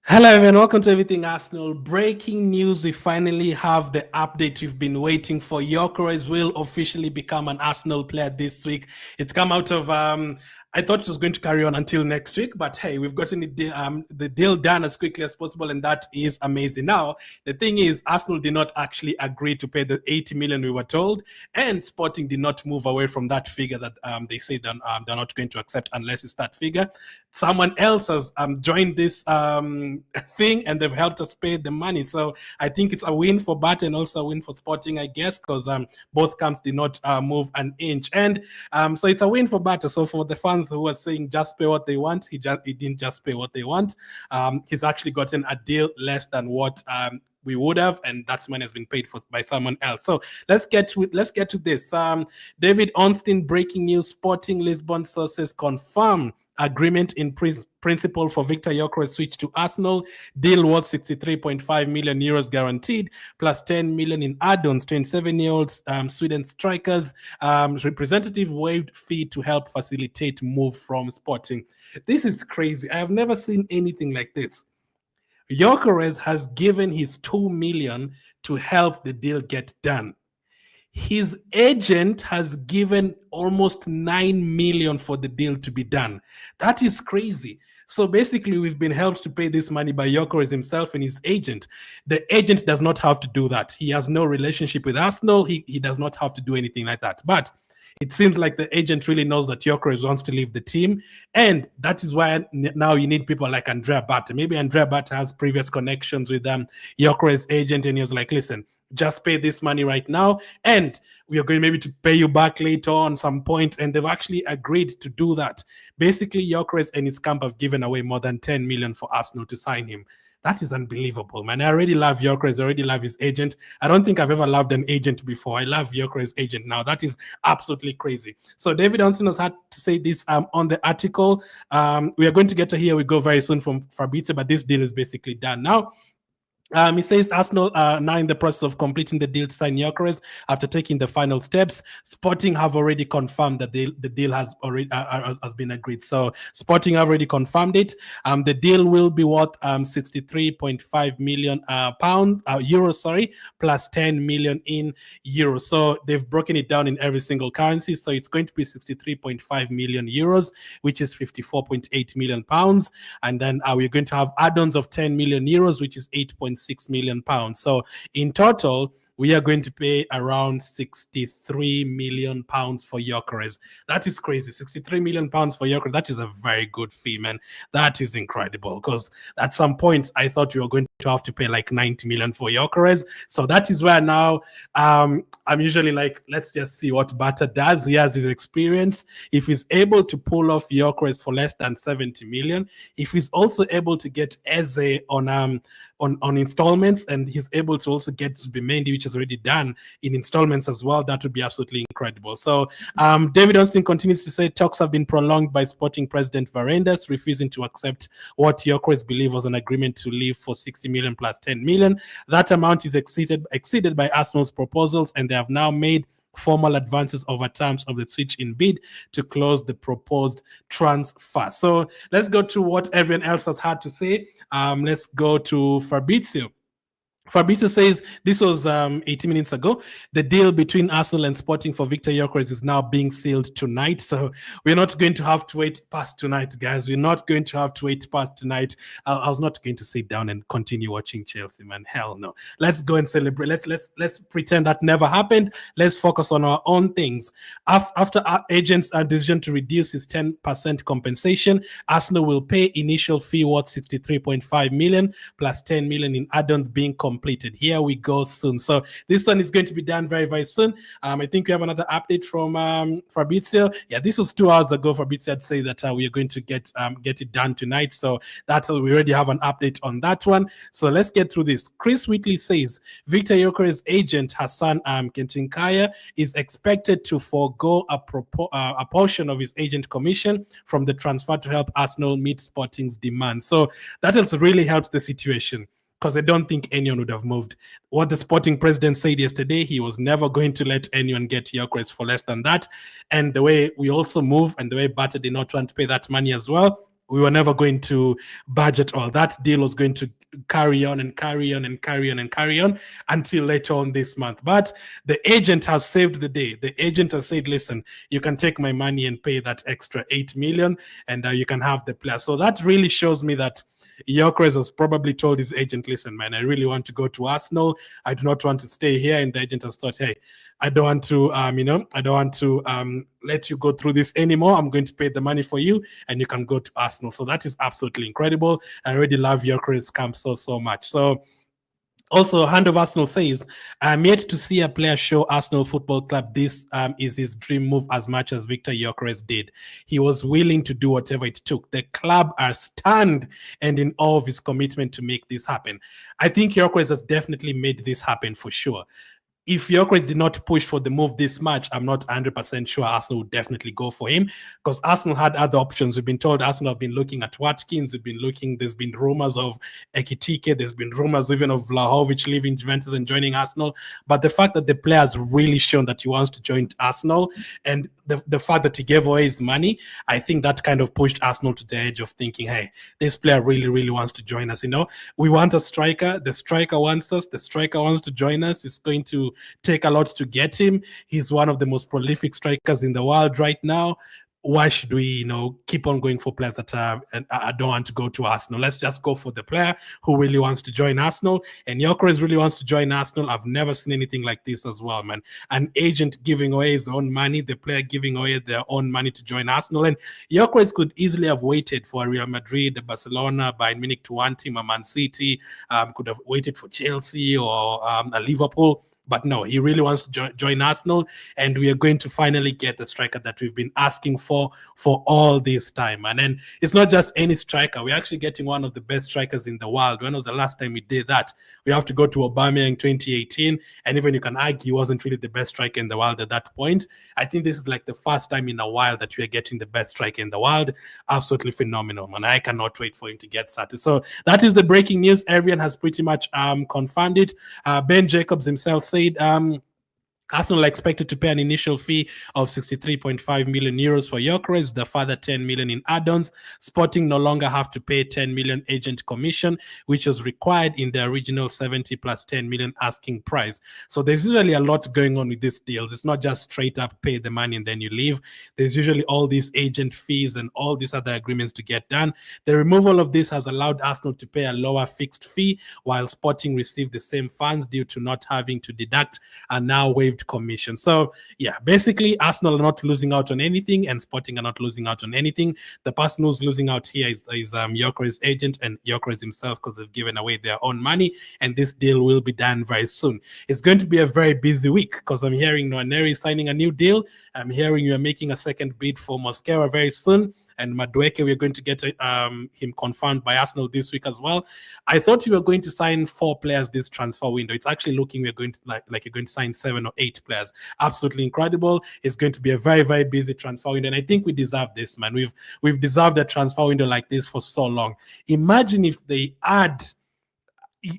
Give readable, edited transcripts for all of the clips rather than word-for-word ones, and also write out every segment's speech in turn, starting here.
Hello everyone, welcome to Everything Arsenal. Breaking news, we finally have the update you've been waiting for. Gyokeres will officially become an Arsenal player this week. It's come out of, I thought it was going to carry on until next week, but hey, we've gotten the deal done as quickly as possible, and that is amazing. Now, the thing is, Arsenal did not actually agree to pay the 80 million we were told, and Sporting did not move away from that figure that they say they're not going to accept unless it's that figure. Someone else has joined this thing, and they've helped us pay the money. So I think it's a win for Bat and also a win for Sporting, I guess, because both camps did not move an inch. And so it's a win for Bat. So for the fans who are saying just pay what they want, he didn't just pay what they want. He's actually gotten a deal less than what we would have, and that money has been paid for by someone else. So let's get to this. David Ornstein, breaking news: Sporting Lisbon sources confirm agreement in principle for Viktor Gyokeres switch to Arsenal. Deal worth 63.5 million euros guaranteed, plus 10 million in add-ons. 27-year-old Sweden strikers representative waived fee to help facilitate move from Sporting. This is crazy. I have never seen anything like this. Gyokeres has given his 2 million to help the deal get done. His agent has given almost 9 million for the deal to be done. That is crazy. So basically, we've been helped to pay this money by Gyokeres himself and his agent. The agent does not have to do that. He has no relationship with Arsenal. He does not have to do anything like that. But it seems like the agent really knows that Gyokeres wants to leave the team. And that is why now you need people like Andrea Bata. Maybe Andrea Bata has previous connections with Gyokeres' agent, and he was like, listen, just pay this money right now, and we are going maybe to pay you back later on some point. And they've actually agreed to do that. Basically, Gyokeres and his camp have given away more than 10 million for Arsenal to sign him. That is unbelievable, man. I already love Gyokeres. I already love his agent. I don't think I've ever loved an agent before. I love Gyokeres' agent now. That is absolutely crazy. So David Ornstein has had to say this on the article. We are going to get to hear we go very soon from Fabrizio, but this deal is basically done now. He says Arsenal are now in the process of completing the deal to sign Gyokeres after taking the final steps. Sporting have already confirmed that the deal has already has been agreed. So Sporting have already confirmed it. The deal will be worth 63.5 million euros, sorry, plus 10 million in euros. So they've broken it down in every single currency. So it's going to be 63.5 million euros, which is 54.8 million pounds. And then we're going to have add-ons of 10 million euros, which is 8.6 million pounds. So in total, we are going to pay around 63 million pounds for Gyokeres. That is crazy. 63 million pounds for Gyokeres. That is a very good fee, man. That is incredible, because at some point I thought we were going to have to pay like 90 million for Gyokeres. So that is where now I'm usually like, let's just see what Bata does. He has his experience. If he's able to pull off Gyokeres for less than 70 million, if he's also able to get Eze on installments, and he's able to also get Zubimendi, which is already done, in installments as well, that would be absolutely incredible. So David Ornstein continues to say talks have been prolonged by Sporting President Varandas refusing to accept what Gyokeres believe was an agreement to leave for 60 million plus 10 million. That amount is exceeded by Arsenal's proposals, and they have now made formal advances over terms of the switch in bid to close the proposed transfer. So let's go to what everyone else has had to say. Let's go to Fabrizio. Fabrizio says this was 80 minutes ago. The deal between Arsenal and Sporting for Viktor Gyokeres is now being sealed tonight. So we're not going to have to wait past tonight, guys. We're not going to have to wait past tonight. I was not going to sit down and continue watching Chelsea, man. Hell no. Let's go and celebrate. Let's pretend that never happened. Let's focus on our own things. After our agent's decision to reduce his 10% compensation, Arsenal will pay initial fee worth 63.5 million plus 10 million in add-ons being completed. Here we go soon. So this one is going to be done very, very soon. I think we have another update from Fabrizio. Yeah, this was 2 hours ago. Fabrizio had said that we are going to get it done tonight. So that's we already have an update on that one. So let's get through this. Chris Whitley says Viktor Gyokeres' agent Hassan Kentinkaya is expected to forego a portion of his agent commission from the transfer to help Arsenal meet Sporting's demand. So that has really helped the situation, because I don't think anyone would have moved. What the Sporting president said yesterday, he was never going to let anyone get Gyokeres for less than that. And the way we also move, and the way Bata did not want to pay that money as well, we were never going to budge at all. That deal was going to carry on and carry on and carry on and carry on until later on this month. But the agent has saved the day. The agent has said, listen, you can take my money and pay that extra 8 million and you can have the player. So that really shows me that Gyokeres has probably told his agent, listen, man, I really want to go to Arsenal. I do not want to stay here. And the agent has thought, hey, I don't want to, I don't want to let you go through this anymore. I'm going to pay the money for you and you can go to Arsenal. So that is absolutely incredible. I already love Gyokeres camp so much. So also, Hand of Arsenal says, I'm yet to see a player show Arsenal Football Club this is his dream move as much as Viktor Gyokeres did. He was willing to do whatever it took. The club are stunned and in awe of his commitment to make this happen. I think Gyokeres has definitely made this happen for sure. If Gyokeres did not push for the move this much, I'm not 100% sure Arsenal would definitely go for him because Arsenal had other options. We've been told Arsenal have been looking at Watkins. There's been rumors of Ekitike. There's been rumors even of Vlahovic leaving Juventus and joining Arsenal. But the fact that the player has really shown that he wants to join Arsenal and the fact that he gave away his money, I think that kind of pushed Arsenal to the edge of thinking, hey, this player really wants to join us. We want a striker. The striker wants us. The striker wants to join us. It's going to take a lot to get him. He's one of the most prolific strikers in the world right now. Why should we, keep on going for players that don't want to go to Arsenal? Let's just go for the player who really wants to join Arsenal. And Gyokeres really wants to join Arsenal. I've never seen anything like this as well, man. An agent giving away his own money, the player giving away their own money to join Arsenal. And Gyokeres could easily have waited for Real Madrid, Barcelona, Bayern Munich to want him, a Man City, could have waited for Chelsea or a Liverpool. But no, he really wants to join Arsenal, and we are going to finally get the striker that we've been asking for all this time. And then it's not just any striker. We're actually getting one of the best strikers in the world. When was the last time we did that? We have to go to Aubameyang in 2018, and even you can argue he wasn't really the best striker in the world at that point. I think this is like the first time in a while that we are getting the best striker in the world. Absolutely phenomenal, man. I cannot wait for him to get started. So that is the breaking news. Everyone has pretty much confirmed it. Ben Jacobs himself said Arsenal are expected to pay an initial fee of 63.5 million euros for Gyokeres, the further 10 million in add-ons. Sporting no longer have to pay 10 million agent commission, which was required in the original 70 plus 10 million asking price. So there's usually a lot going on with these deals. It's not just straight up pay the money and then you leave. There's usually all these agent fees and all these other agreements to get done. The removal of this has allowed Arsenal to pay a lower fixed fee, while Sporting received the same funds due to not having to deduct a now waived commission. So yeah, basically Arsenal are not losing out on anything and Sporting are not losing out on anything. The person who's losing out here is Gyokeres' agent and Gyokeres himself, because they've given away their own money, and this deal will be done very soon. It's going to be a very busy week because I'm hearing Nwaneri signing a new deal. I'm hearing you're making a second bid for Mosquera very soon. And Madueke, we're going to get him confirmed by Arsenal this week as well. I thought you were going to sign 4 players this transfer window. It's actually looking we're going to like you're going to sign 7 or 8 players. Absolutely incredible. It's going to be a very busy transfer window, and I think we deserve this, man. We've deserved a transfer window like this for so long. Imagine if they add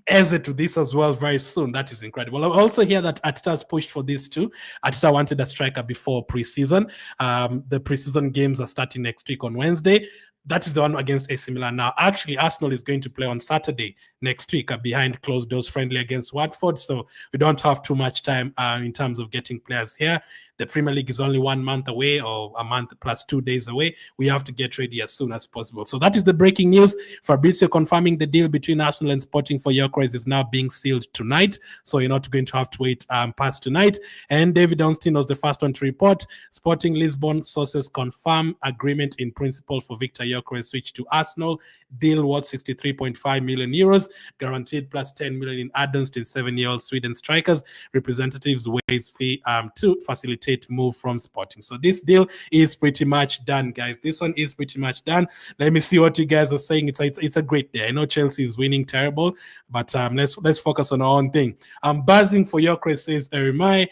Eze to this as well very soon. That is incredible. I also hear that Arteta has pushed for this too. Arteta wanted a striker before preseason. The preseason games are starting next week on Wednesday. That is the one against AC Milan. Now, actually, Arsenal is going to play on Saturday next week, behind closed doors friendly against Watford. So we don't have too much time in terms of getting players here. The Premier League is only 1 month away, or a month plus 2 days away. We have to get ready as soon as possible. So that is the breaking news. Fabrizio confirming the deal between Arsenal and Sporting for Gyokeres is now being sealed tonight. So you're not going to have to wait past tonight. And David Onstein was the first one to report. Sporting Lisbon sources confirm agreement in principle for Viktor Gyokeres switch to Arsenal. Deal worth 63.5 million euros, guaranteed plus 10 million in add-ons to 7-year-old Sweden strikers. Representatives waives fee to facilitate move from Sporting. So this deal is pretty much done, guys. This one is pretty much done. Let me see what you guys are saying. It's a great day. I know Chelsea is winning terrible, but let's focus on our own thing. I'm buzzing for Gyokeres, says Erimai.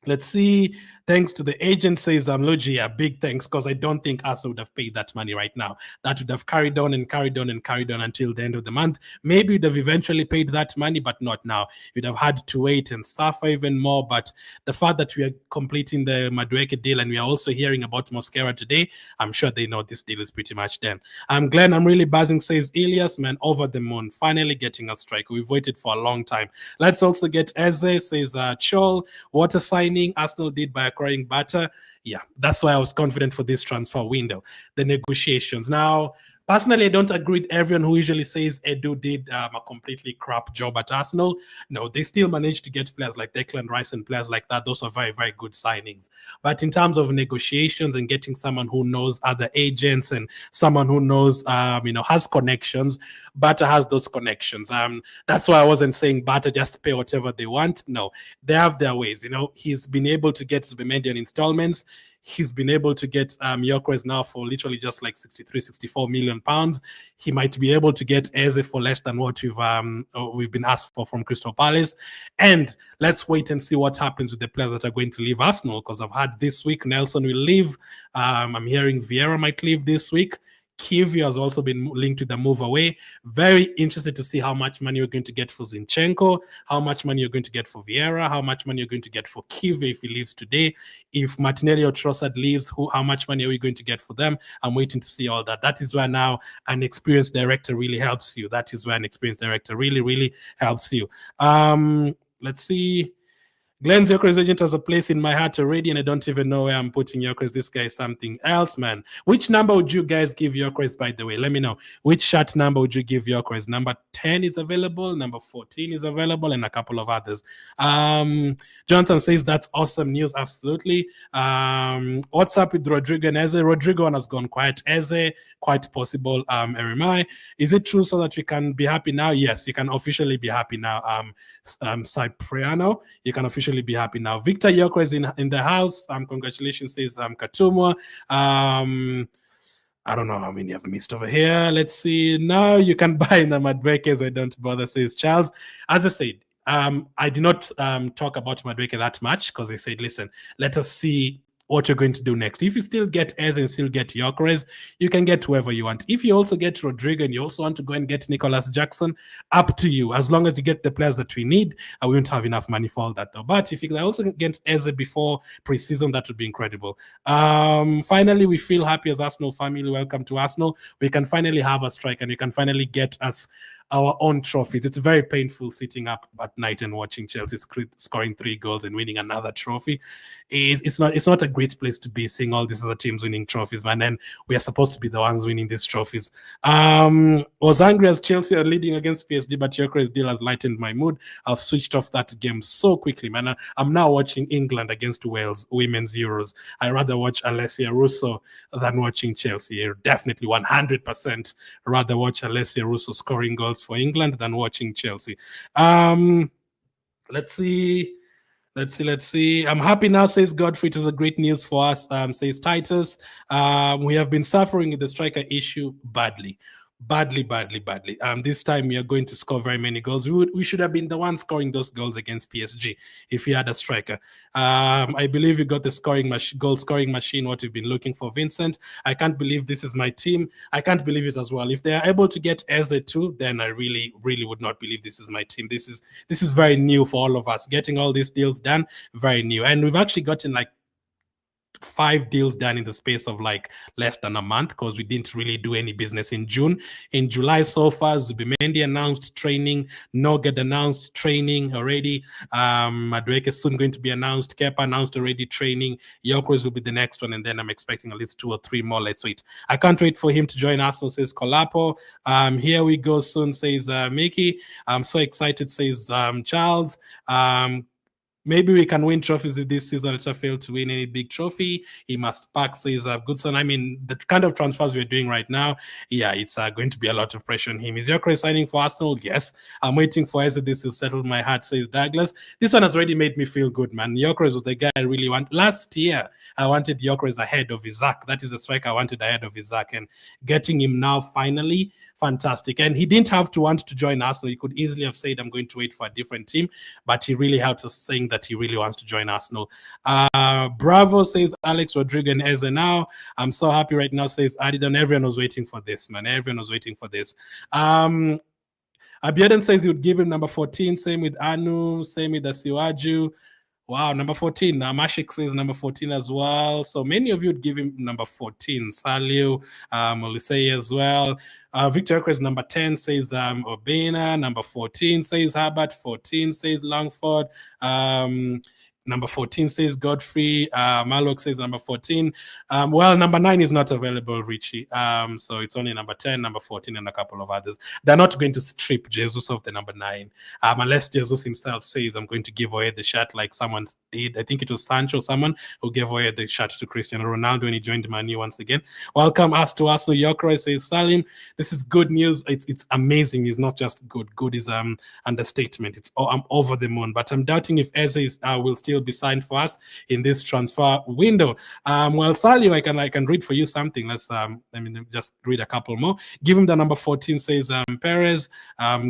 Let's see. Thanks to the agent, says Logi. Yeah, big thanks, because I don't think Arsenal would have paid that money right now. That would have carried on and carried on and carried on until the end of the month. Maybe you'd have eventually paid that money, but not now. You'd have had to wait and suffer even more. But the fact that we are completing the Madueke deal and we are also hearing about Mosquera today, I'm sure they know this deal is pretty much done. Glenn, I'm really buzzing, says Elias, man, over the moon. Finally getting a striker. We've waited for a long time. Let's also get Eze, says Chol. What a signing Arsenal did by acquiring Bata. Yeah, that's why I was confident for this transfer window. The negotiations. Now, personally, I don't agree with everyone who usually says Edu did a completely crap job at Arsenal. No, they still managed to get players like Declan Rice and players like that. Those are very, very good signings. But in terms of negotiations and getting someone who knows other agents and someone who knows, has connections, Bata has those connections. That's why I wasn't saying Bata just pay whatever they want. No, they have their ways. He's been able to get Zubimendi on installments. He's been able to get Gyokeres now for literally just like 63, 64 million pounds. He might be able to get Eze for less than what we've been asked for from Crystal Palace. And let's wait and see what happens with the players that are going to leave Arsenal, because I've had this week Nelson will leave. I'm hearing Vieira might leave this week. Kivio has also been linked to the move away. Very interested to see how much money you're going to get for Zinchenko, how much money you're going to get for Vieira, how much money you're going to get for Kivio if he leaves today. If Martinelli or Trossard leaves, how much money are we going to get for them? I'm waiting to see all that. That is where now an experienced director really helps you. That is where an experienced director really, really helps you. Let's see. Glenn's Gyokeres agent has a place in my heart already, and I don't even know where I'm putting Gyokeres. This guy is something else, man. Which number would you guys give Gyokeres, by the way? Let me know. Which shirt number would you give Gyokeres? Number 10 is available, number 14 is available, and a couple of others. Johnson says that's awesome news. Absolutely. What's up with Rodrigo and Eze? Rodrigo has gone quiet. Eze, quite possible. Erimai, is it true so that we can be happy now? Yes, you can officially be happy now. Cypriano, you can officially be happy now. Victor Gyokeres in the house. Congratulations, says Katuma. I don't know how many I've missed over here. Let's see. Now you can buy in the Madueke. I don't bother, says Charles. As I said, I did not talk about Madueke that much because I said, listen, let us see what you're going to do next. If you still get Eze and still get Gyokeres, you can get whoever you want. If you also get Rodrigo and you also want to go and get Nicholas Jackson, up to you. As long as you get the players that we need, we won't have enough money for all that though. But if you can also get Eze before pre-season, that would be incredible. Finally, we feel happy as Arsenal family. Welcome to Arsenal. We can finally have a strike and we can finally get us our own trophies. It's very painful sitting up at night and watching Chelsea scoring 3 goals and winning another trophy. It's not a great place to be, seeing all these other teams winning trophies, man. And we are supposed to be the ones winning these trophies. Was angry as Chelsea are leading against PSG, but Gyokeres deal has lightened my mood. I've switched off that game so quickly, man. I'm now watching England against Wales, Women's Euros. I rather watch Alessia Russo than watching Chelsea. Definitely 100% rather watch Alessia Russo scoring goals for England than watching Chelsea. Let's see. I'm happy now, says Godfrey. It is a great news for us, says Titus. We have been suffering with the striker issue badly. This time we are going to score very many goals. We should have been the ones scoring those goals against PSG if we had a striker. I believe we got the goal scoring machine, what we've been looking for, Vincent. I can't believe this is my team. I can't believe it as well. If they are able to get Eze too, then I really, really would not believe this is my team. This is very new for all of us. Getting all these deals done, very new. And we've actually gotten like 5 deals done in the space of like less than a month, because we didn't really do any business in June. In July so far, Zubimendi announced training, Noged announced training already, Madueke is soon going to be announced, Kepa announced already training, Gyokeres will be the next one, and then I'm expecting at least 2 or 3 more. Let's wait. I can't wait for him to join Arsenal, says Kolapo. Here we go soon, says Mickey. I'm so excited, says Charles. Maybe we can win trophies if this season Leicester failed to win any big trophy. He must pack, says Goodson. I mean, the kind of transfers we're doing right now, yeah, it's going to be a lot of pressure on him. Is Gyokeres signing for Arsenal? Yes. I'm waiting for Eze. This will settle my heart, says Douglas. This one has already made me feel good, man. Gyokeres was the guy I really want. Last year, I wanted Gyokeres ahead of Isaac. That is the striker I wanted ahead of Isaac. And getting him now, finally, fantastic. And he didn't have to want to join Arsenal. He could easily have said, I'm going to wait for a different team. But he really helped us, saying that he really wants to join Arsenal. Bravo says Alex Rodrigo and Eze now. I'm so happy right now, says Adidan. Everyone was waiting for this, man. Everyone was waiting for this. Abiodun says he would give him number 14. Same with Anu. Same with Asiwaju. Wow, number 14. Mashik says number 14 as well. So many of you would give him number 14. Saliu, Olisei as well. Gyokeres number 10 says Obina. Number 14 says Herbert. 14 says Longford. Number 14 says Godfrey. Malok says number 14. Well, number 9 is not available, Richie. So it's only number 10, number 14, and a couple of others. They're not going to strip Jesus of the number 9, unless Jesus himself says, I'm going to give away the shirt like someone did. I think it was Sancho, someone who gave away the shirt to Cristiano Ronaldo when he joined Man U once again. Welcome us to us. So Gyokeres says, Salim, this is good news. It's amazing. It's not just good. Good is understatement. I'm over the moon. But I'm doubting if Eze will still be signed for us in this transfer window. Well, Salio, I can read for you something. Let me just read a couple more. Give him the number 14 says Perez.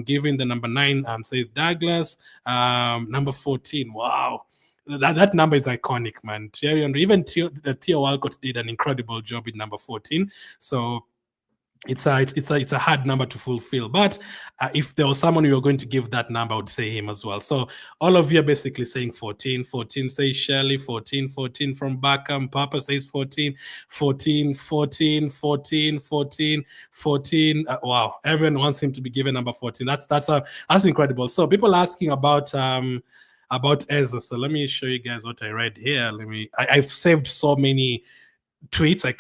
Give him the number 9 says Douglas. Number 14. Wow. That number is iconic, man. Thierry Henry, even Theo Walcott did an incredible job with number 14. So it's a hard number to fulfill, but if there was someone you were going to give that number, I would say him as well. So all of you are basically saying 14. 14 says Shelley. 14 from Backham. Papa says 14. 14. 14. Wow, everyone wants him to be given number 14. That's incredible. So people asking about Eze. So let me show you guys what I read here. I've saved so many tweets. I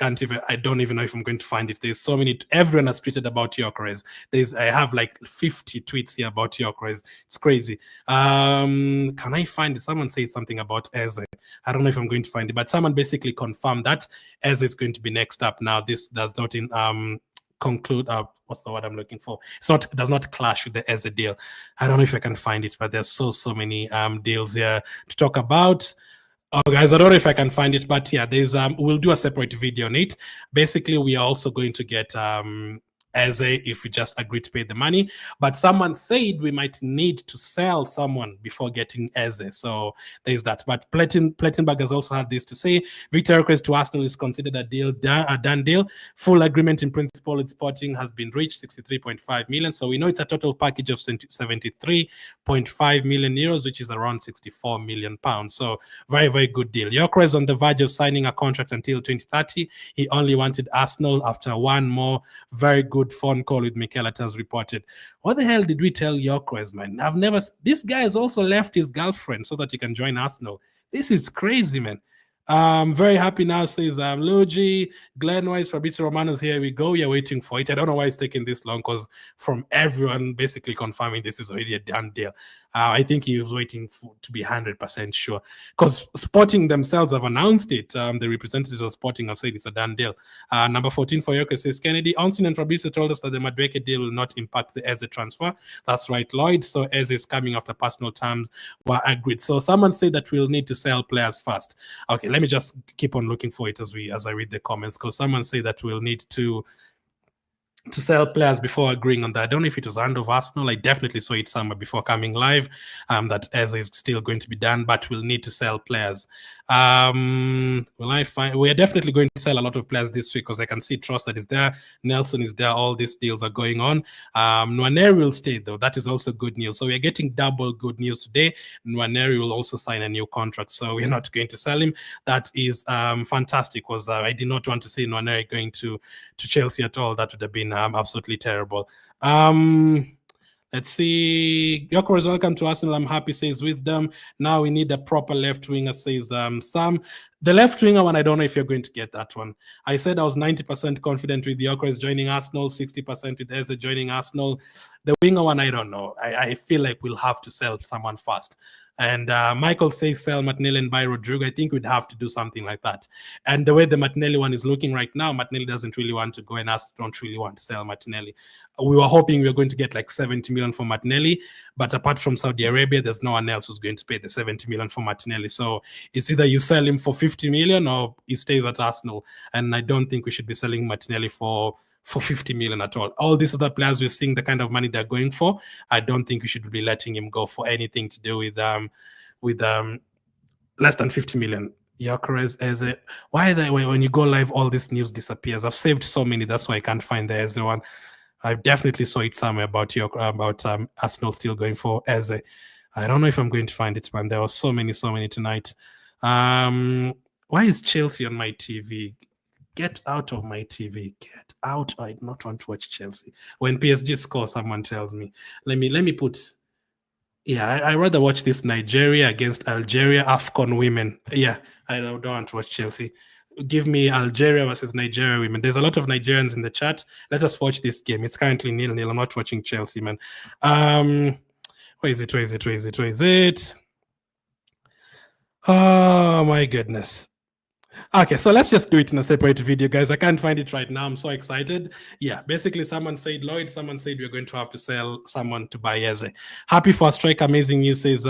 don't even know if I'm going to find if there's so many. Everyone has tweeted about Gyokeres. I have like 50 tweets here about Gyokeres. It's crazy. Can I find it? Someone said something about Eze. I don't know if I'm going to find it, but someone basically confirmed that Eze is going to be next up. Now this does not conclude. What's the word I'm looking for? Does not clash with the Eze deal. I don't know if I can find it, but there's so many deals here to talk about. Oh, guys, I don't know if I can find it, but yeah, we'll do a separate video on it. Basically, we are also going to get Eze if we just agree to pay the money. But someone said we might need to sell someone before getting Eze. So there's that. But Plettenberg has also had this to say. Victor request to Arsenal is considered a done deal. Full agreement in principle with Sporting has been reached, 63.5 million. So we know it's a total package of 73.5 million euros, which is around 64 million pounds. So very, very good deal. Gyokeres on the verge of signing a contract until 2030. He only wanted Arsenal after one more very good phone call with Mikel Arteta reported. What the hell did we tell Gyokeres, man? This guy has also left his girlfriend so that he can join Arsenal. This is crazy, man. I'm very happy now, says Luigi. Glenn Wise, Fabrizio Romano's here we go. You're waiting for it. I don't know why it's taking this long, because from everyone basically confirming this is already a done deal. I think he was waiting to be 100% sure, because Sporting themselves have announced it. The representatives of Sporting have said it's a done deal. Number 14 for Gyokeres says Kennedy. Austin and Fabrizio told us that the Madueke deal will not impact the Eze transfer. That's right, Lloyd. So Eze is coming after personal terms were agreed. So someone said that we'll need to sell players first. Okay, let me just keep on looking for it as I read the comments, because someone said that we'll need to sell players before agreeing on that. I don't know if it was hand of Arsenal. I definitely saw it somewhere before coming live, that Eze is still going to be done, but we'll need to sell players. We're definitely going to sell a lot of players this week, because I can see Trossard is there, Nelson is there, all these deals are going on. Nwaneri will stay though. That is also good news. So we're getting double good news today. Nwaneri will also sign a new contract, so we're not going to sell him. That is fantastic, because I did not want to see Nwaneri going to Chelsea at all. That would have been absolutely terrible. Let's see. Gyokeres, welcome to Arsenal. I'm happy, says Wisdom. Now we need a proper left winger, says Sam. The left winger one, I don't know if you're going to get that one. I said I was 90% confident with Gyokeres joining Arsenal, 60% with Eze joining Arsenal. The winger one, I don't know. I feel like we'll have to sell someone fast. And Michael says sell Martinelli and buy Rodrigo. I think we'd have to do something like that. And the way the Martinelli one is looking right now, Martinelli doesn't really want to go, and us don't really want to sell Martinelli. We were hoping we were going to get like 70 million for Martinelli, but apart from Saudi Arabia, there's no one else who's going to pay the 70 million for Martinelli. So it's either you sell him for 50 million or he stays at Arsenal. And I don't think we should be selling Martinelli for 50 million at all. All these other players, we're seeing the kind of money they're going for. I don't think we should be letting him go for anything to do with with less than 50 million. Gyokeres as a why the when you go live, all this news disappears. I've saved so many, that's why I can't find the Eze one. I definitely saw it somewhere about Arsenal still going for Eze. I don't know if I'm going to find it, man. There were so many tonight. Why is Chelsea on my TV? Get out of my TV. Get out. I do not want to watch Chelsea. When PSG scores, someone tells me. Let me put. Yeah, I rather watch this Nigeria against Algeria AFCON women. Yeah, I don't want to watch Chelsea. Give me Algeria versus Nigeria women. There's a lot of Nigerians in the chat. Let us watch this game. It's currently 0-0. I'm not watching Chelsea, man. Where is it? Oh my goodness. Okay, so let's just do it in a separate video, guys. I can't find it right now. I'm so excited. Yeah, basically someone said Lloyd, someone said we're going to have to sell someone to buy Eze. Happy for a strike, amazing news, says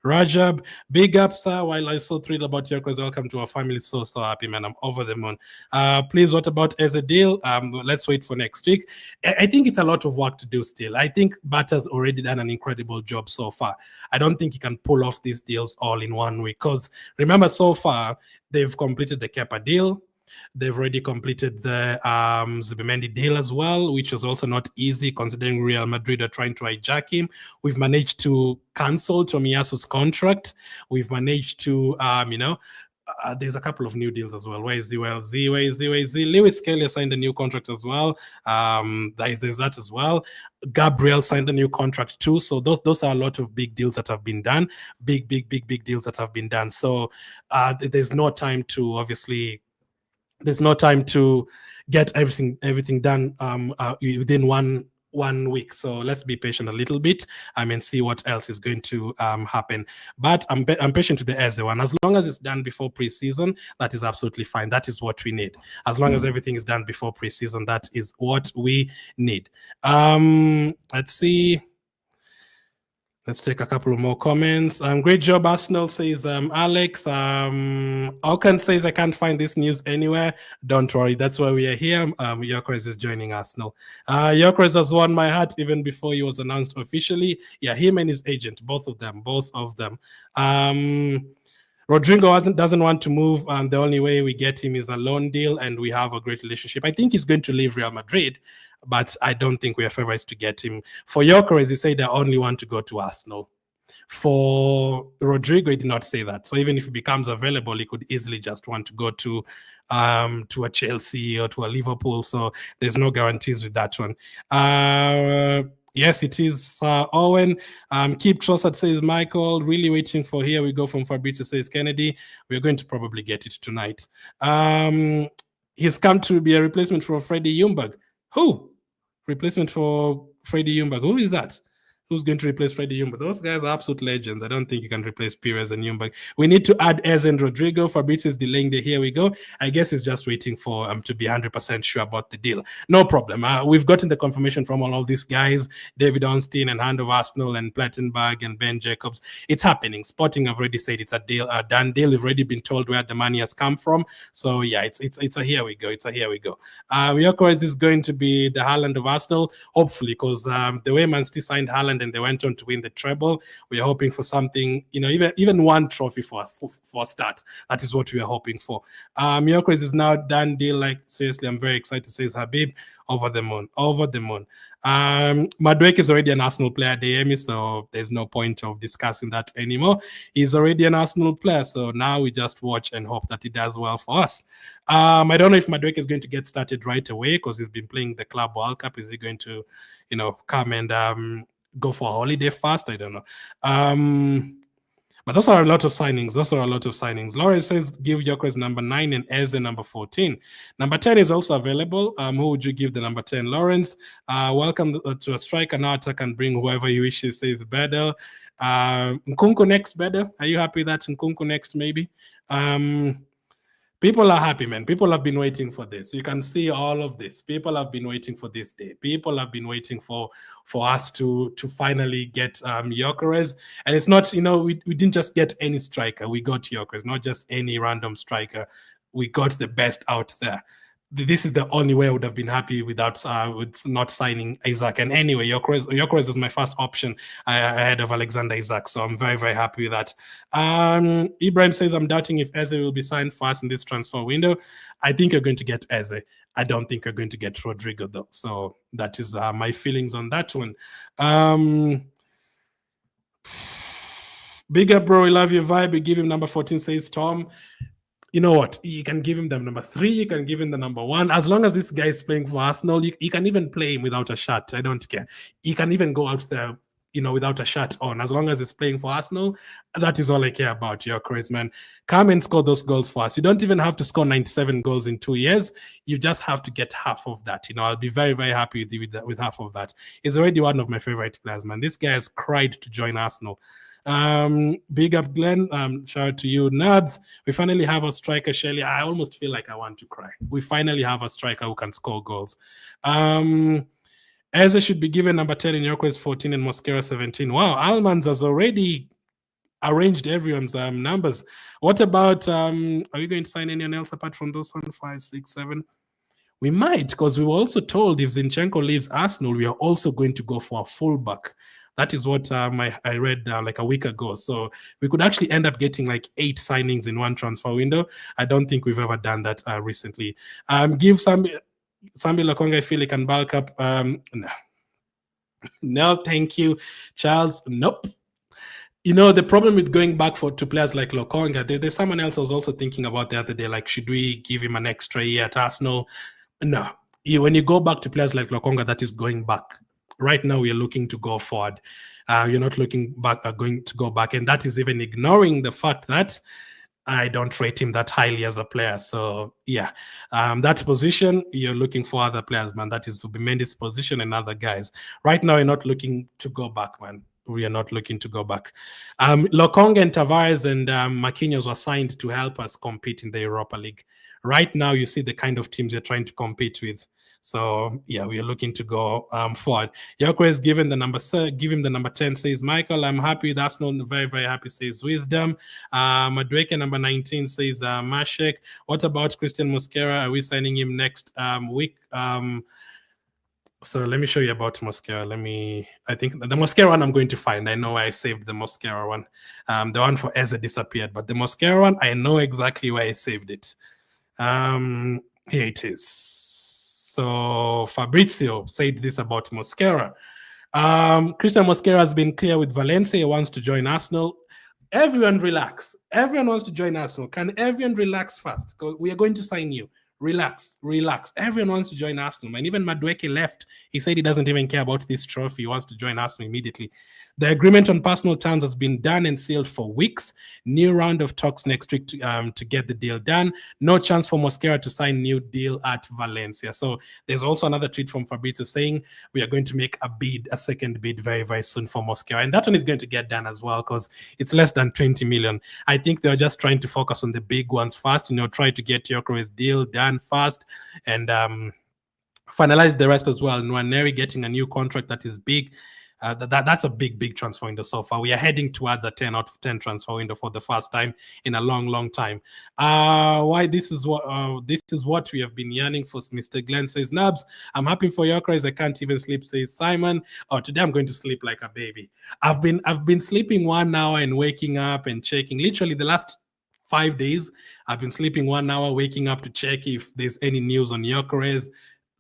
Rajab. Big up, sir. While I so thrilled about your cause, welcome to our family. So happy, man. I'm over the moon. Please, what about Eze deal? Let's wait for next week. I think it's a lot of work to do still. I think Bata's already done an incredible job so far. I don't think he can pull off these deals all in 1 week, because remember, so far, they've completed the Kepa deal. They've already completed the Zubimendi deal as well, which was also not easy considering Real Madrid are trying to hijack him. We've managed to cancel Tomiyasu's contract. We've managed to, there's a couple of new deals as well. Where is Z? Lewis Kelly signed a new contract as well. There's that as well. Gabriel signed a new contract too. So those are a lot of big deals that have been done. Big deals that have been done. So there's no time to get everything done within one week. So let's be patient a little bit and see what else is going to happen. But I'm patient to the Eze one. As long as it's done before preseason, that is absolutely fine. That is what we need. As long as everything is done before preseason, that is what we need. Let's see. Let's take a couple of more comments. Great job, Arsenal, says Alex. Okan says, I can't find this news anywhere. Don't worry, that's why we are here. Gyokeres is joining Arsenal. Gyokeres has won my heart even before he was announced officially. Yeah, him and his agent, both of them. Rodrigo doesn't want to move, and the only way we get him is a loan deal, and we have a great relationship. I think he's going to leave Real Madrid, but I don't think we are favorites to get him. For Gyokeres, he said I only want to go to Arsenal. For Rodrigo, he did not say that. So even if he becomes available, he could easily just want to go to a Chelsea or to a Liverpool. So there's no guarantees with that one. Yes, it is Owen. Keep Trossard, says Michael. Really waiting for Here We Go from Fabrizio, says Kennedy. We're going to probably get it tonight. He's come to be a replacement for Freddie Ljungberg. Who? Replacement for Freddie Ljungberg. Who is that? Who's going to replace Freddie Ljungberg? Those guys are absolute legends. I don't think you can replace Pires and Ljungberg. We need to add Eze and Rodrigo. Fabrizio is delaying the Here We Go. I guess he's just waiting for to be 100% sure about the deal. No problem. We've gotten the confirmation from all of these guys, David Ornstein and Hand of Arsenal and Plattenberg and Ben Jacobs. It's happening. Sporting have already said it's a deal, a done deal. We've already been told where the money has come from. So yeah, it's a Here We Go. It's a Here We Go. Gyokeres is going to be the Haaland of Arsenal, hopefully, because the way Man City signed Haaland and they went on to win the treble, we are hoping for something, even one trophy for a start. That is what we are hoping for. Gyokeres is now done deal. Like, seriously, I'm very excited, says Habib. Over the moon. Madueke is already an Arsenal player, DME, so there's no point of discussing that anymore. He's already an Arsenal player, so now we just watch and hope that he does well for us. I don't know if Madueke is going to get started right away because he's been playing the Club World Cup. Is he going to, come and go for a holiday fast? I don't know. But those are a lot of signings. Lawrence says give Gyokeres number 9 and Eze number 14. Number 10 is also available. Who would you give the number 10? Lawrence, welcome to a striker. Now attack and bring whoever you wish, says Bedell. Nkunku next, Bedell. Are you happy that Nkunku next, maybe? People are happy, man. People have been waiting for this. You can see all of this. People have been waiting for this day. People have been waiting for us to finally get Gyokeres. And it's not, we didn't just get any striker. We got Gyokeres, not just any random striker. We got the best out there. this is the only way I would have been happy without with not signing Isaac. And anyway, Gyokeres is my first option ahead of Alexander Isaac, so I'm very, very happy with that. Ibrahim says, I'm doubting if Eze will be signed fast in this transfer window. I think you're going to get Eze. I don't think you're going to get Rodrigo, though. So that is my feelings on that one. Big up, bro. We love your vibe. We give him number 14, says Tom. You know what? You can give him the number 3. You can give him the number 1. As long as this guy is playing for Arsenal, you can even play him without a shirt. I don't care. You can even go out there, without a shirt on. As long as he's playing for Arsenal, that is all I care about. Gyokeres, man. Come and score those goals for us. You don't even have to score 97 goals in 2 years. You just have to get half of that. I'll be very, very happy with half of that. He's already one of my favorite players, man. This guy has cried to join Arsenal. Big up Glenn, shout out to you. Nabs, we finally have a striker. Shelly, I almost feel like I want to cry. We finally have a striker who can score goals. Eze should be given number 10 in Gyokeres 14 and Mosquera 17. Wow, Almans has already arranged everyone's numbers. What about are we going to sign anyone else apart from those 1, 5, 6, 7? We might, because we were also told if Zinchenko leaves Arsenal, we are also going to go for a fullback. That is what I read like a week ago. So we could actually end up getting like 8 signings in one transfer window. I don't think we've ever done that recently. Give Sambi Lokonga, I feel he can bulk up. No. No, thank you, Charles. Nope. The problem with going back to players like Lokonga, there's someone else I was also thinking about the other day, like, should we give him an extra year at Arsenal? No. When you go back to players like Lokonga, that is going back. Right now, we are looking to go forward. You're not looking back, going to go back. And that is even ignoring the fact that I don't rate him that highly as a player. So, yeah, that position, you're looking for other players, man. That is Zubimendi's position and other guys. Right now, you're not looking to go back, man. We are not looking to go back. Lokonga and Tavares and Marquinhos were signed to help us compete in the Europa League. Right now, you see the kind of teams you're trying to compete with. So, yeah, we are looking to go forward. Gyokeres give him the number 10, says Michael. I'm happy with Arsenal. Very, very happy, says Wisdom. Madueke, number 19, says Mashek. What about Christian Mosquera? Are we signing him next week? So let me show you about Mosquera. I think the Mosquera one I'm going to find. I know I saved the Mosquera one. The one for Eze disappeared, but the Mosquera one, I know exactly where I saved it. Here it is. So Fabrizio said this about Mosquera. Christian Mosquera has been clear with Valencia. He wants to join Arsenal. Everyone relax. Everyone wants to join Arsenal. Can everyone relax fast? Because we are going to sign you. Relax. Everyone wants to join Arsenal, man. Even Madueke left. He said he doesn't even care about this trophy. He wants to join Arsenal immediately. The agreement on personal terms has been done and sealed for weeks. New round of talks next week to get the deal done. No chance for Mosquera to sign new deal at Valencia. So there's also another tweet from Fabrizio saying we are going to make a second bid very, very soon for Mosquera. And that one is going to get done as well because it's less than 20 million. I think they're just trying to focus on the big ones first, try to get Gyokeres deal done fast and finalize the rest as well. Nwaneri getting a new contract that is big. That's a big transfer window so far. We are heading towards a 10 out of 10 transfer window for the first time in a long time. Why this is what we have been yearning for. Mr. Glenn says, Nabs, I'm happy for Gyokeres. I can't even sleep, says Simon. Today I'm going to sleep like a baby. I've been sleeping 1 hour and waking up and checking. Literally the last 5 days, I've been sleeping 1 hour, waking up to check if there's any news on Gyokeres.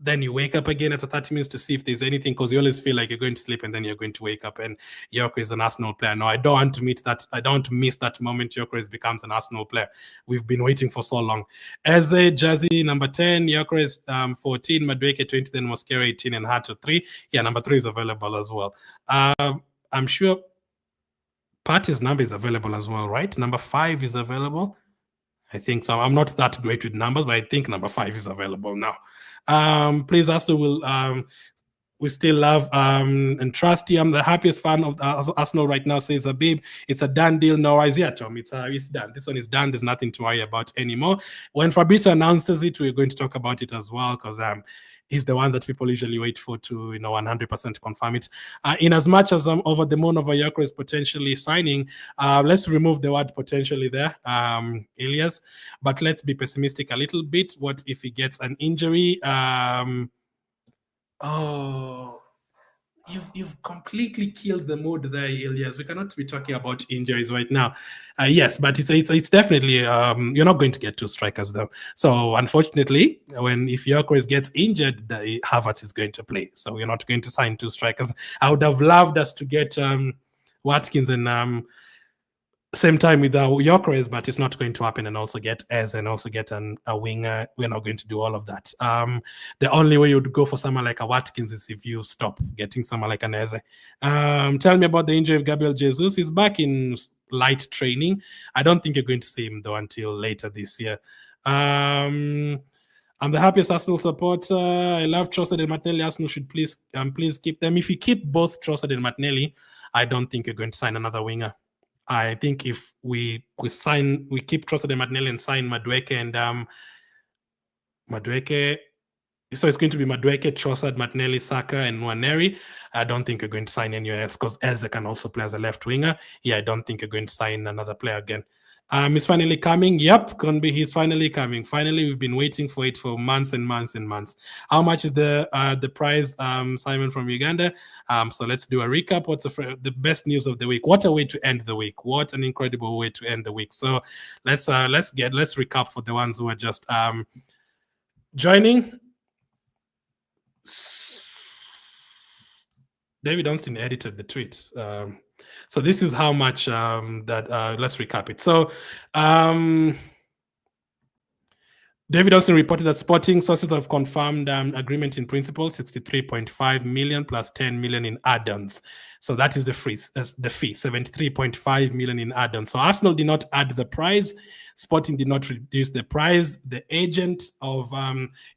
Then you wake up again after 30 minutes to see if there's anything, because you always feel like you're going to sleep and then you're going to wake up and Gyokeres is an Arsenal player. No, I don't want to miss that moment Gyokeres becomes an Arsenal player. We've been waiting for so long. Eze, Jazzy, number 10, Gyokeres 14, Madueke 20, then Mosquera 18, and Hato 3. Yeah, number 3 is available as well. I'm sure Party's number is available as well, right? Number 5 is available. I think so. I'm not that great with numbers, but I think number 5 is available now. Please, Arsenal we still love and trust you. I'm the happiest fan of Arsenal right now, says Habib. It's a done deal. No worries. Yeah, Tom, it's done. This one is done. There's nothing to worry about anymore. When Fabrizio announces it, we're going to talk about it as well, because he's the one that people usually wait for to 100% confirm it. In as much as over the moon of Gyokeres potentially signing, let's remove the word potentially there, Elias. But let's be pessimistic a little bit. What if he gets an injury? You've completely killed the mood there, Elias. We cannot be talking about injuries right now. Yes, but it's definitely you're not going to get two strikers though. So unfortunately, if Gyokeres gets injured, Havertz is going to play. So you're not going to sign two strikers. I would have loved us to get Watkins and same time with Gyokeres, but it's not going to happen, and also get Ez and also get a winger. We're not going to do all of that. The only way you would go for someone like a Watkins is if you stop getting someone like an Eze. Tell me about the injury of Gabriel Jesus. He's back in light training. I don't think you're going to see him though until later this year. I'm the happiest Arsenal supporter. I love Trossard and Martinelli. Arsenal should please keep them. If you keep both Trossard and Martinelli, I don't think you're going to sign another winger. I think if we keep Trossard and Martinelli and sign Madueke and Madueke, so it's going to be Madueke, Trossard, Martinelli, Saka, and Nwaneri. I don't think you're going to sign anyone else because Eze can also play as a left winger. Yeah, I don't think you're going to sign another player again. He's finally coming. Yep, Conby, he's finally coming. Finally, we've been waiting for it for months and months and months. How much is the prize, Simon from Uganda? So let's do a recap. What's the best news of the week? What a way to end the week! What an incredible way to end the week. So let's recap for the ones who are just joining. David Onstin edited the tweet. So this is how much let's recap it. So David Austin reported that Sporting sources have confirmed agreement in principle, 63.5 million plus 10 million in add-ons. So that is the fee, 73.5 million in add-ons. So Arsenal did not add the price. Sporting did not reduce the price. The agent of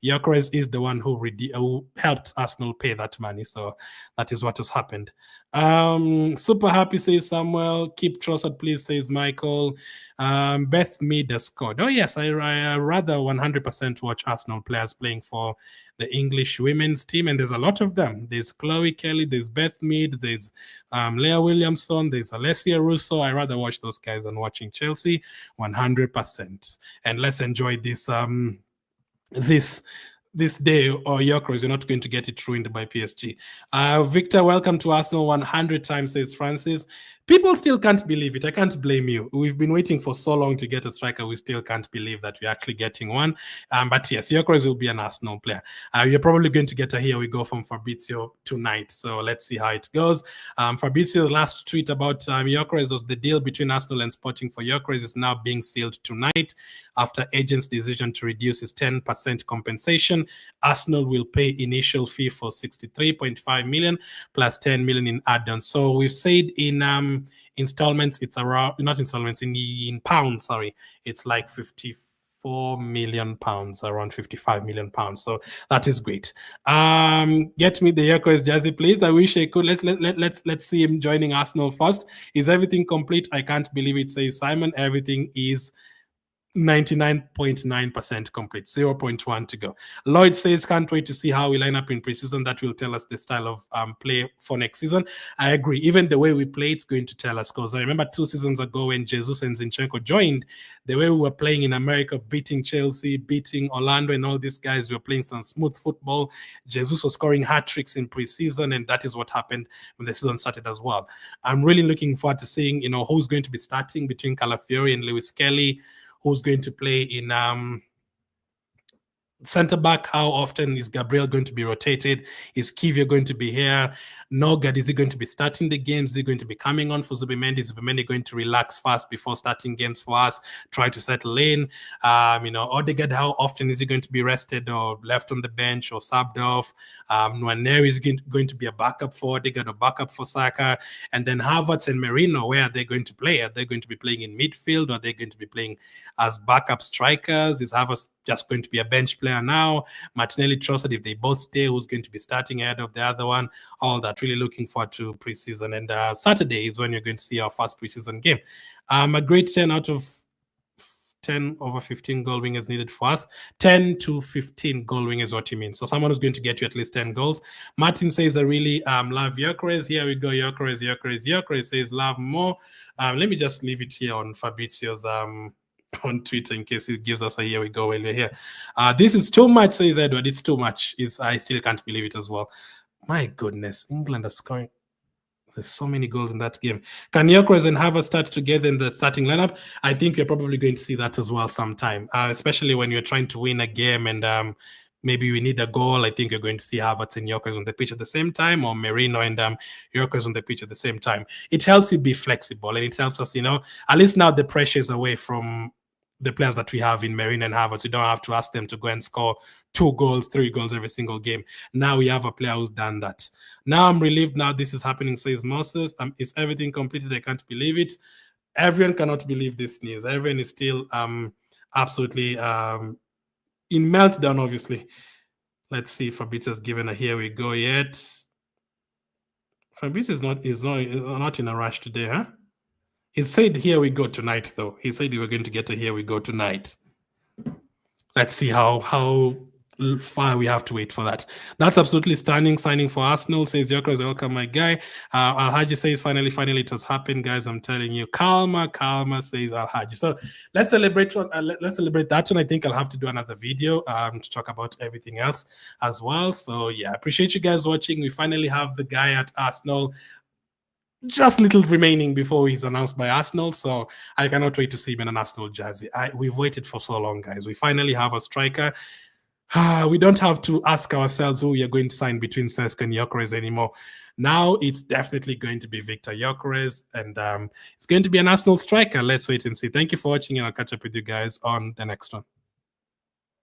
Gyokeres is the one who helped Arsenal pay that money. So that is what has happened. Super happy, says Samuel. Keep Trossard, please, says Michael. Beth Mead has scored. Oh, yes, I rather 100% watch Arsenal players playing for the English women's team, and there's a lot of them. There's Chloe Kelly, there's Beth Mead, there's Leah Williamson, there's Alessia Russo. I rather watch those guys than watching Chelsea, 100%. And let's enjoy this this day, or Gyokeres, you're not going to get it ruined by PSG. Victor, welcome to Arsenal 100 times, says Francis. People still can't believe it. I can't blame you. We've been waiting for so long to get a striker. We still can't believe that we're actually getting one. But yes, Gyokeres will be an Arsenal player. You're probably going to get a here we go from Fabrizio tonight. So let's see how it goes. Fabrizio's last tweet about Gyokeres was the deal between Arsenal and Sporting for Gyokeres is now being sealed tonight. After agent's decision to reduce his 10% compensation, Arsenal will pay initial fee for 63.5 million plus 10 million in add-ons. So we've said in installments, it's around, not installments, in pounds, sorry, it's like 54 million pounds, around 55 million pounds. So that is great. Get me the Gyokeres jersey, please. I wish I could. Let's see him joining Arsenal first. Is everything complete? I can't believe it, says Simon. Everything is 99.9% complete, 0.1 to go. Lloyd says, can't wait to see how we line up in preseason. That will tell us the style of play for next season. I agree. Even the way we play, it's going to tell us, because I remember 2 seasons ago when Jesus and Zinchenko joined, the way we were playing in America, beating Chelsea, beating Orlando and all these guys, we were playing some smooth football. Jesus was scoring hat-tricks in preseason, and that is what happened when the season started as well. I'm really looking forward to seeing, who's going to be starting between Calafiori and Lewis Kelly, who's going to play in center back. How often is Gabriel going to be rotated? Is Kivia going to be here? Nogard, is he going to be starting the games? Is he going to be coming on for Zubimendi? Is Zubimendi going to relax fast before starting games for us, try to settle in? Odegaard, how often is he going to be rested or left on the bench or subbed off? Nwaneri is going to be a backup for Odegaard or backup for Saka. And then Havertz and Merino, where are they going to play? Are they going to be playing in midfield, or are they going to be playing as backup strikers? Is Havertz just going to be a bench player now? Martinelli, Trossard, if they both stay, who's going to be starting ahead of the other one? All that. Really looking forward to preseason. And Saturday is when you're going to see our first preseason game. A great 10 out of 10 over 15 goal wingers needed for us. 10 to 15 goal wingers, what you mean. So someone who's going to get you at least 10 goals. Martin says, I really love Gyokeres. Here we go, Gyokeres says, love more. Let me just leave it here on Fabrizio's on Twitter in case it gives us a here we go while we're here. This is too much, says Edward. It's too much. I still can't believe it as well. My goodness, England are scoring. There's so many goals in that game. Can Gyokeres and Havertz start together in the starting lineup? I think you're probably going to see that as well sometime, especially when you're trying to win a game and maybe we need a goal. I think you're going to see Havertz and Gyokeres on the pitch at the same time, or Merino and Gyokeres on the pitch at the same time. It helps you be flexible, and it helps us, at least now the pressure is away from the players that we have in Merino and Havertz. We don't have to ask them to go and score 2 goals, 3 goals every single game. Now we have a player who's done that. Now I'm relieved now this is happening, says Moses. Is everything completed? I can't believe it. Everyone cannot believe this news. Everyone is still absolutely in meltdown, obviously. Let's see if Fabrizio's given a here we go yet. Fabrizio is not in a rush today, huh? He said here we go tonight, though. He said we were going to get a here we go tonight. Let's see how far we have to wait for that. That's absolutely stunning signing for Arsenal, says Gyokeres. Welcome, my guy. Alhaji says, finally it has happened, guys. I'm telling you. Calma, says Alhaji. So let's celebrate that one. I think I'll have to do another video to talk about everything else as well. So yeah, I appreciate you guys watching. We finally have the guy at Arsenal. Just little remaining before he's announced by Arsenal, so I cannot wait to see him in an Arsenal jersey. We've waited for so long, guys. We finally have a striker. We don't have to ask ourselves who we are going to sign between Cesc and Gyokeres anymore. Now it's definitely going to be Viktor Gyokeres, and it's going to be an Arsenal striker. Let's wait and see. Thank you for watching, and I'll catch up with you guys on the next one.